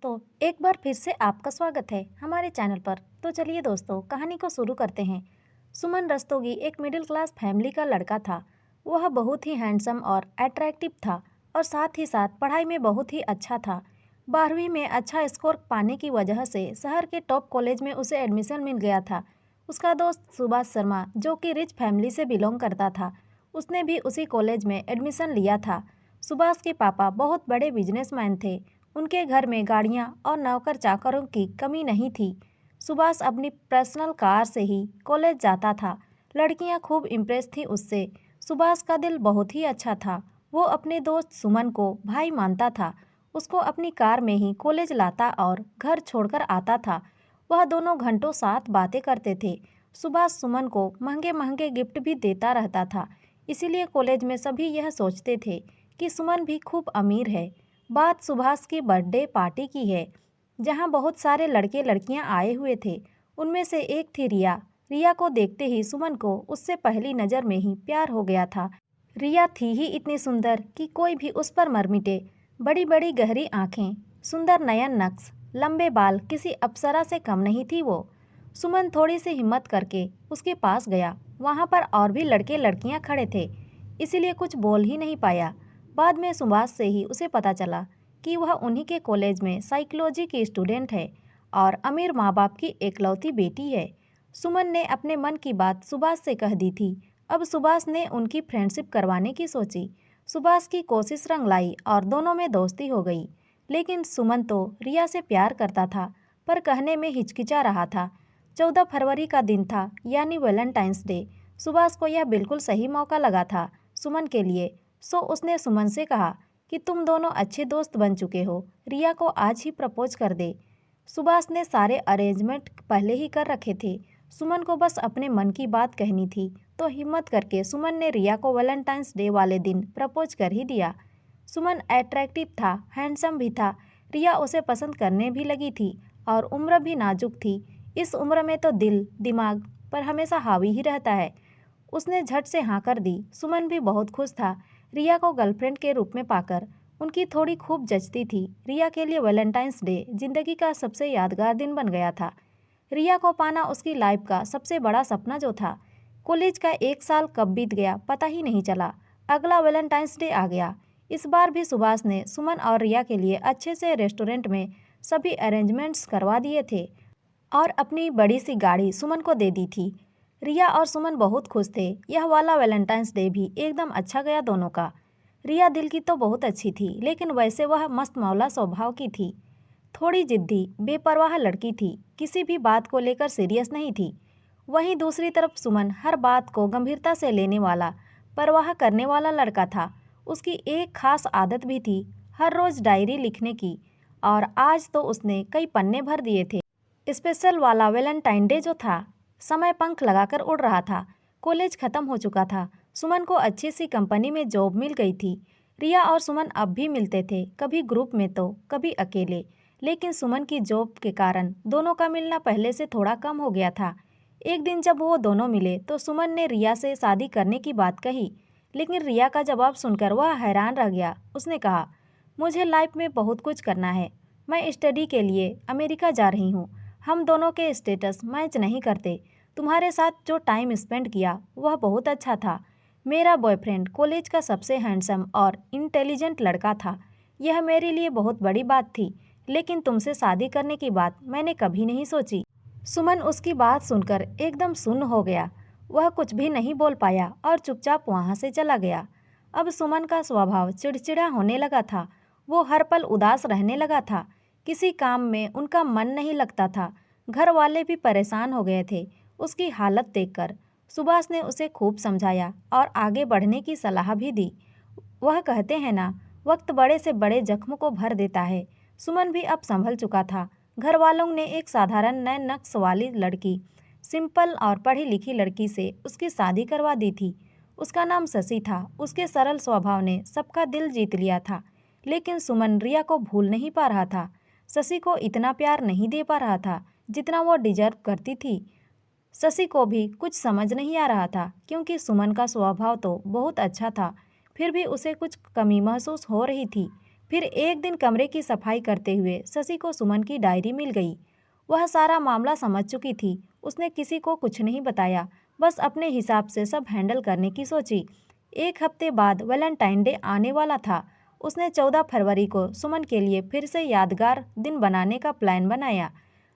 दोस्तों, एक बार फिर से आपका स्वागत है हमारे चैनल पर। तो चलिए दोस्तों, कहानी को शुरू करते हैं। सुमन रस्तोगी एक मिडिल क्लास फैमिली का लड़का था। वह बहुत ही हैंडसम और अट्रैक्टिव था और साथ ही साथ पढ़ाई में बहुत ही अच्छा था। 12वीं में अच्छा स्कोर पाने की वजह से शहर के टॉप कॉलेज में उसे एडमिशन मिल गया था। उसका दोस्त सुभाष शर्मा, जो कि रिच फैमिली से बिलोंग करता था, उसने भी उसी कॉलेज में एडमिशन लिया था। सुभाष के पापा बहुत बड़े बिजनेसमैन थे। उनके घर में गाड़ियां और नौकर चाकरों की कमी नहीं थी। सुभाष अपनी पर्सनल कार से ही कॉलेज जाता था। लड़कियां खूब इम्प्रेस थी उससे। सुभाष का दिल बहुत ही अच्छा था। वो अपने दोस्त सुमन को भाई मानता था। उसको अपनी कार में ही कॉलेज लाता और घर छोड़कर आता था। वह दोनों घंटों साथ बातें करते थे। सुभाष सुमन को महंगे महंगे गिफ्ट भी देता रहता था। इसीलिए कॉलेज में सभी यह सोचते थे कि सुमन भी खूब अमीर है। बात सुभाष की बर्थडे पार्टी की है, जहां बहुत सारे लड़के लड़कियां आए हुए थे। उनमें से एक थी रिया। रिया को देखते ही सुमन को उससे पहली नज़र में ही प्यार हो गया था। रिया थी ही इतनी सुंदर कि कोई भी उस पर मर मिटे। बड़ी बड़ी गहरी आंखें, सुंदर नयन नक्श, लंबे बाल, किसी अप्सरा से कम नहीं थी वो। सुमन थोड़ी सी हिम्मत करके उसके पास गया। वहां पर और भी लड़के लड़कियां खड़े थे, इसीलिए कुछ बोल ही नहीं पाया। बाद में सुभाष से ही उसे पता चला कि वह उन्हीं के कॉलेज में साइकोलॉजी की स्टूडेंट है और अमीर माँ बाप की एकलौती बेटी है। सुमन ने अपने मन की बात सुभाष से कह दी थी। अब सुभाष ने उनकी फ्रेंडशिप करवाने की सोची। सुभाष की कोशिश रंग लाई और दोनों में दोस्ती हो गई। लेकिन सुमन तो रिया से प्यार करता था, पर कहने में हिचकिचा रहा था। 14 फरवरी का दिन था, यानी वैलेंटाइंस डे। सुभाष को यह बिल्कुल सही मौका लगा था सुमन के लिए। सो उसने सुमन से कहा कि तुम दोनों अच्छे दोस्त बन चुके हो, रिया को आज ही प्रपोज कर दे। सुभाष ने सारे अरेंजमेंट पहले ही कर रखे थे। सुमन को बस अपने मन की बात कहनी थी, तो हिम्मत करके सुमन ने रिया को वैलेंटाइंस डे वाले दिन प्रपोज कर ही दिया। सुमन अट्रैक्टिव था, हैंडसम भी था। रिया उसे पसंद करने भी लगी थी और उम्र भी नाजुक थी। इस उम्र में तो दिल दिमाग पर हमेशा हावी ही रहता है। उसने झट से हाँ कर दी। सुमन भी बहुत खुश था रिया को गर्लफ्रेंड के रूप में पाकर। उनकी थोड़ी खूब जचती थी। रिया के लिए वैलेंटाइंस डे जिंदगी का सबसे यादगार दिन बन गया था। रिया को पाना उसकी लाइफ का सबसे बड़ा सपना जो था। कॉलेज का 1 साल कब बीत गया पता ही नहीं चला। अगला वैलेंटाइंस डे आ गया। इस बार भी सुभाष ने सुमन और रिया के लिए अच्छे से रेस्टोरेंट में सभी अरेंजमेंट्स करवा दिए थे और अपनी बड़ी सी गाड़ी सुमन को दे दी थी। रिया और सुमन बहुत खुश थे। यह वाला वैलेंटाइंस डे भी एकदम अच्छा गया दोनों का। रिया दिल की तो बहुत अच्छी थी, लेकिन वैसे वह मस्त मौला स्वभाव की थी। थोड़ी जिद्दी बेपरवाह लड़की थी, किसी भी बात को लेकर सीरियस नहीं थी। वहीं दूसरी तरफ सुमन हर बात को गंभीरता से लेने वाला, परवाह करने वाला लड़का था। उसकी एक खास आदत भी थी, हर रोज़ डायरी लिखने की, और आज तो उसने कई पन्ने भर दिए थे। स्पेशल वाला वैलेंटाइन डे जो था, समय पंख लगाकर उड़ रहा था। कॉलेज खत्म हो चुका था। सुमन को अच्छी सी कंपनी में जॉब मिल गई थी। रिया और सुमन अब भी मिलते थे, कभी ग्रुप में तो कभी अकेले। लेकिन सुमन की जॉब के कारण दोनों का मिलना पहले से थोड़ा कम हो गया था। एक दिन जब वो दोनों मिले तो सुमन ने रिया से शादी करने की बात कही, लेकिन रिया का जवाब सुनकर वह हैरान रह गया। उसने कहा, मुझे लाइफ में बहुत कुछ करना है। मैं स्टडी के लिए अमेरिका जा रही हूँ। हम दोनों के स्टेटस मैच नहीं करते। तुम्हारे साथ जो टाइम स्पेंड किया वह बहुत अच्छा था। मेरा बॉयफ्रेंड कॉलेज का सबसे हैंडसम और इंटेलिजेंट लड़का था। यह मेरे लिए बहुत बड़ी बात थी, लेकिन तुमसे शादी करने की बात मैंने कभी नहीं सोची। सुमन उसकी बात सुनकर एकदम सुन्न हो गया। वह कुछ भी नहीं बोल पाया और चुपचाप वहाँ से चला गया। अब सुमन का स्वभाव चिड़चिड़ा होने लगा था। वो हर पल उदास रहने लगा था। किसी काम में उनका मन नहीं लगता था। घर वाले भी परेशान हो गए थे उसकी हालत देखकर। सुभाष ने उसे खूब समझाया और आगे बढ़ने की सलाह भी दी। वह कहते हैं ना, वक्त बड़े से बड़े जख्म को भर देता है। सुमन भी अब संभल चुका था। घर वालों ने एक साधारण नए नक्श वाली लड़की, सिंपल और पढ़ी लिखी लड़की से उसकी शादी करवा दी थी। उसका नाम शशि था। उसके सरल स्वभाव ने सबका दिल जीत लिया था। लेकिन सुमन रिया को भूल नहीं पा रहा था। शशि को इतना प्यार नहीं दे पा रहा था जितना वो डिजर्व करती थी। शशि को भी कुछ समझ नहीं आ रहा था, क्योंकि सुमन का स्वभाव तो बहुत अच्छा था, फिर भी उसे कुछ कमी महसूस हो रही थी। फिर एक दिन कमरे की सफाई करते हुए शशि को सुमन की डायरी मिल गई। वह सारा मामला समझ चुकी थी। उसने किसी को कुछ नहीं बताया, बस अपने हिसाब से सब हैंडल करने की सोची। एक हफ्ते बाद वैलेंटाइन डे आने वाला था। उसने 14 फरवरी को सुमन के लिए फिर से यादगार दिन बनाने का प्लान बनाया।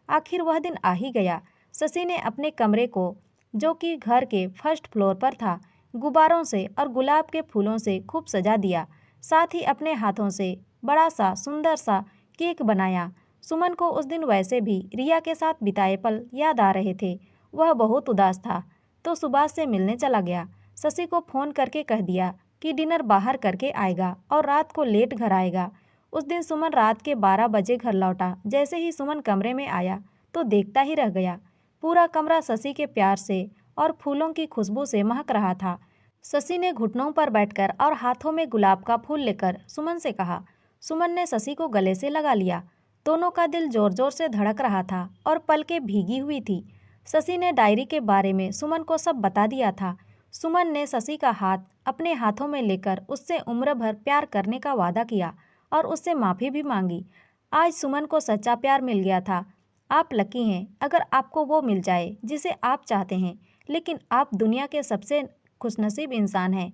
आखिर वह दिन आ ही गया। शशि ने अपने कमरे को, जो कि घर के फर्स्ट फ्लोर पर था, गुब्बारों से और गुलाब के फूलों से खूब सजा दिया। साथ ही अपने हाथों से बड़ा सा सुंदर सा केक बनाया। सुमन को उस दिन वैसे भी रिया के साथ बिताए पल याद आ रहे थे। वह बहुत उदास था, तो सुभाष से मिलने चला गया। शशि को फ़ोन करके कह दिया कि डिनर बाहर करके आएगा और रात को लेट घर आएगा। उस दिन सुमन रात के 12 बजे घर लौटा। जैसे ही सुमन कमरे में आया तो देखता ही रह गया। पूरा कमरा शशि के प्यार से और फूलों की खुशबू से महक रहा था। शशि ने घुटनों पर बैठकर और हाथों में गुलाब का फूल लेकर सुमन से कहा। सुमन ने शशि को गले से लगा लिया। दोनों का दिल जोर जोर से धड़क रहा था और पलकें भीगी हुई थी। शशि ने डायरी के बारे में सुमन को सब बता दिया था। सुमन ने शशि का हाथ अपने हाथों में लेकर उससे उम्र भर प्यार करने का वादा किया और उससे माफ़ी भी मांगी। आज सुमन को सच्चा प्यार मिल गया था। आप लकी हैं अगर आपको वो मिल जाए जिसे आप चाहते हैं, लेकिन आप दुनिया के सबसे खुशनसीब इंसान हैं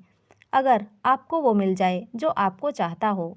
अगर आपको वो मिल जाए जो आपको चाहता हो।